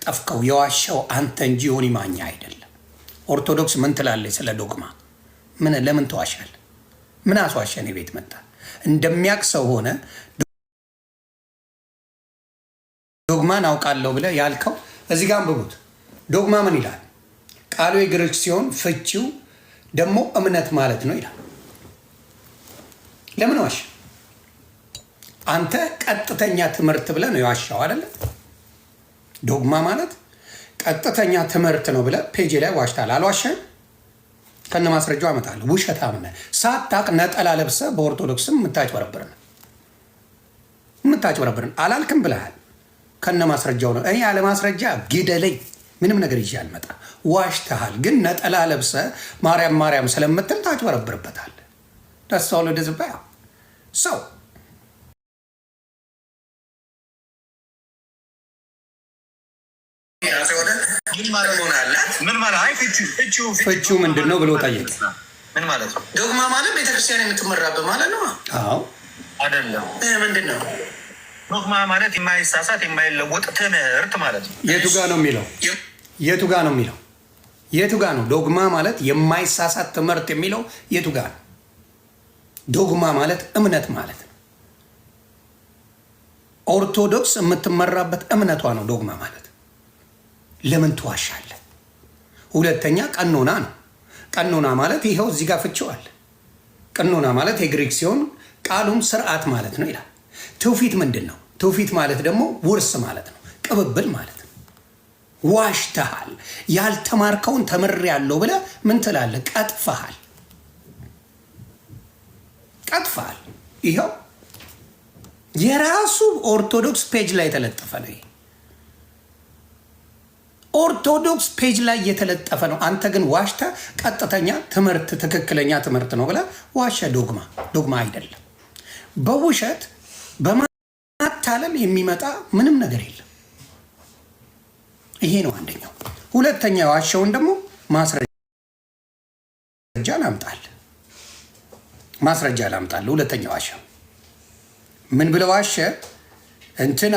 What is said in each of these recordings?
ጠፍከው የዋሻው አንተ እንጂ ዮኒ ማኛ አይደለም። ኦርቶዶክስ ምን ትላለች ስለ ዶግማ? ምን ለምን ተዋሻል? ምን አስዋሸን? ቤት መጣ እንደሚያቅ ሰው ሆነ ዶግማን አውቃለሁ ብለህ ያልከው እዚህ ጋር አንብቡት። ዶግማ ምን ይላል? ቃሉ የግሪክ ሲሆን ፍቺው ደግሞ እምነት ማለት ነው ይላል። ለምን ዋሽ? አንተ ቀጥተኛ ትምህርት ብለህ ነው የዋሻው አይደለ? ዶግማ ማለት ቀጥተኛ ትምህርት ነው ብለህ ፔጅ ላይ ዋሽታል። አልዋሸህም? ከነ ማስረጃው አመጣለሁ። ውሸታም ነህ። ሳታቅ ነጠላ ለብሰህ በኦርቶዶክስም የምታጭበረብርን አላልክም ብለሃል። ከነ ማስረጃው ነው። እኔ ያለ ማስረጃ ግደለኝ ምንም ነገር ይዤ አልመጣም። ዋሽተሃል። ግን ነጠላ ለብሰህ ማርያም ስለምትል ታጭበረብርበታለህ። ደስ አለ ደዝባ ሰው ፍቺው ምንድን ነው ብሎ ጠየቅ። ምን ማለት ነው? ዶግማ ማለት ቤተክርስቲያን የምትመራበት ማለት ነው። አዎ አይደለም። ምንድን ነው ዶግማ ማለት? የማይሳሳት የማይለወጥ ትምህርት ማለት ነው። የቱ ጋ ነው የሚለው? የቱ ጋ ነው ዶግማ ማለት የማይሳሳት ትምህርት የሚለው? የቱ ጋ ነው? ዶግማ ማለት እምነት ማለት ነው። ኦርቶዶክስ የምትመራበት እምነቷ ነው ዶግማ ማለት። ለምን ትዋሻለህ? ሁለተኛ ቀኖና ነው። ቀኖና ማለት ይኸው እዚህ ጋር ፍቺዋል። ቀኖና ማለት የግሪክ ሲሆን ቃሉም ስርዓት ማለት ነው ይላል። ትውፊት ምንድን ነው? ትውፊት ማለት ደግሞ ውርስ ማለት ነው፣ ቅብብል ማለት ነው። ዋሽተሃል። ያልተማርከውን ተምሬያለሁ ብለህ ምን ትላለህ? ቀጥፈሃል። ይኸው የራሱ ኦርቶዶክስ ፔጅ ላይ የተለጠፈ ነው። ይሄ ኦርቶዶክስ ፔጅ ላይ የተለጠፈ ነው። አንተ ግን ዋሽተ ቀጥተኛ ትምህርት ትክክለኛ ትምህርት ነው ብለህ ዋሸ። ዶግማ አይደለም። በውሸት በማታለል የሚመጣ ምንም ነገር የለም። ይሄ ነው አንደኛው። ሁለተኛ ዋሸውን ደግሞ ማስረጃ ላምጣል። ሁለተኛ ዋሸው ምን ብለው ዋሸ? እንትና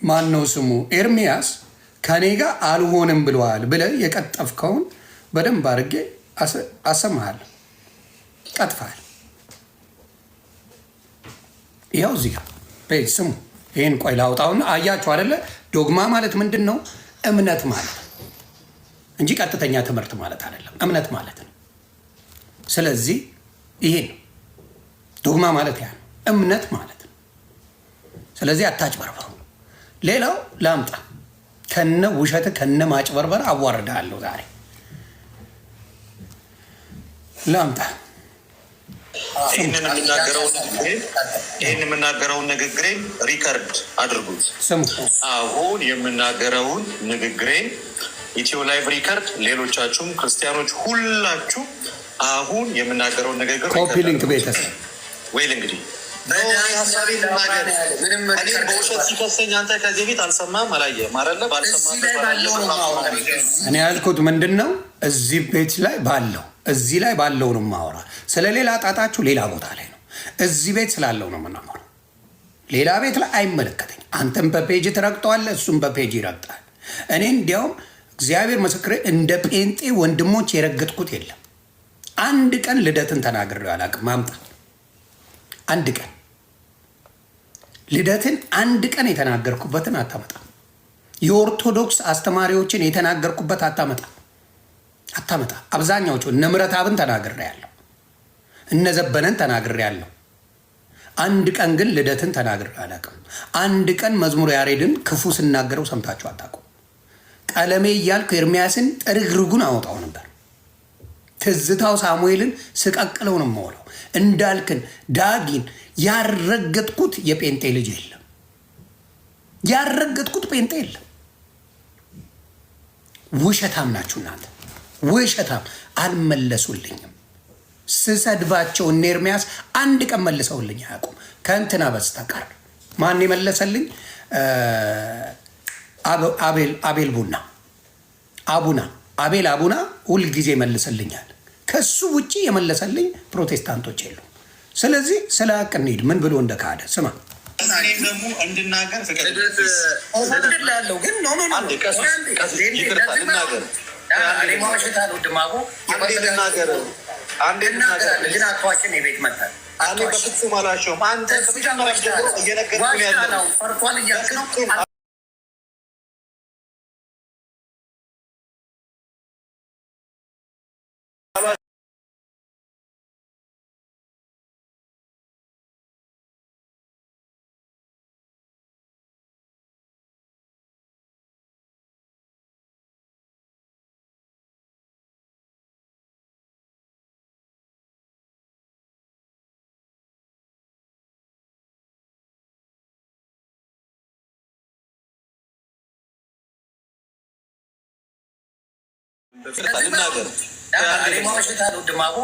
ማን ነው ስሙ? ኤርሚያስ ከኔ ጋር አልሆንም ብለዋል ብለህ የቀጠፍከውን በደንብ አድርጌ አሰማሃለሁ። ቀጥፋል። ይኸው እዚህ ጋር ስሙ። ይህን ቆይ ላውጣውና አያችሁ አይደለ? ዶግማ ማለት ምንድን ነው? እምነት ማለት እንጂ ቀጥተኛ ትምህርት ማለት አይደለም። እምነት ማለት ነው። ስለዚህ ይሄ ነው ዶግማ ማለት፣ ያ እምነት ማለት ነው። ስለዚህ አታጭበርበሩ። ሌላው ላምጣ ከነ ውሸት ከነ ማጭበርበር አዋርዳለሁ ዛሬ ላምጣ። ይህን የምናገረውን ንግግሬን ሪከርድ አድርጉት። ስሙ። አሁን የምናገረውን ንግግሬን ኢትዮ ላይቭ ሪከርድ፣ ሌሎቻችሁም ክርስቲያኖች ሁላችሁ አሁን የምናገረውን ንግግር ኮፒ ሊንክ ቤተሰብ ወይ እንግዲህ በውሸት ሲከሰኝ አንተ ከዚህ ቤት አልሰማም አላየህም አይደለ? እኔ ያልኩት ምንድን ነው? እዚህ ቤት ላይ ባለው እዚህ ላይ ባለው ነው የማወራ። ስለ ሌላ ጣጣችሁ ሌላ ቦታ ላይ ነው። እዚህ ቤት ስላለው ነው የምናወራው። ሌላ ቤት ላይ አይመለከተኝ። አንተም በፔጅ ትረግጠዋለህ፣ እሱም በፔጅ ይረግጣል። እኔ እንዲያውም እግዚአብሔር ምስክሬ እንደ ጴንጤ ወንድሞች የረገጥኩት የለም። አንድ ቀን ልደትን ተናግሬው አላውቅም። ማምጣ አንድ ቀን ልደትን አንድ ቀን የተናገርኩበትን አታመጣም። የኦርቶዶክስ አስተማሪዎችን የተናገርኩበት አታመጣ። አብዛኛዎቹ እነ ምረታብን ተናግሬያለሁ፣ እነ ዘበነን ተናግሬያለሁ። አንድ ቀን ግን ልደትን ተናግሬው አላውቅም። አንድ ቀን መዝሙር ያሬድን ክፉ ስናገረው ሰምታችሁ አታውቁም። ቀለሜ እያልኩ ኤርሚያስን ጥርግርጉን አወጣው ነበር። ትዝታው ሳሙኤልን ስቀቅለው ነው የማወራው። እንዳልክን ዳጊን ያረገጥኩት የጴንጤ ልጅ የለም። ያረገጥኩት ጴንጤ የለም። ውሸታም ናችሁ እናንተ፣ ውሸታም። አልመለሱልኝም። ስሰድባቸው እነ ኤርሚያስ አንድ ቀን መልሰውልኝ አያውቁም ከእንትና በስተቀር። ማን የመለሰልኝ? አቤል ቡና አቤል አቡና ሁልጊዜ መልሰልኛል። ከሱ ውጭ የመለሰልኝ ፕሮቴስታንቶች የሉም። ስለዚህ ስለ ሀቅ እንሂድ። ምን ብሎ እንደካደ ስማ። ደግሞ እንድናገር ያለው ግን ማዋሸት አልወድም። አቦ ግን አቷችን የቤት መታል በፍጹም አላቸውም። አንተ ነው ፈርቷል እያልክ ነው። ማዋሸት አልወድም። አቦ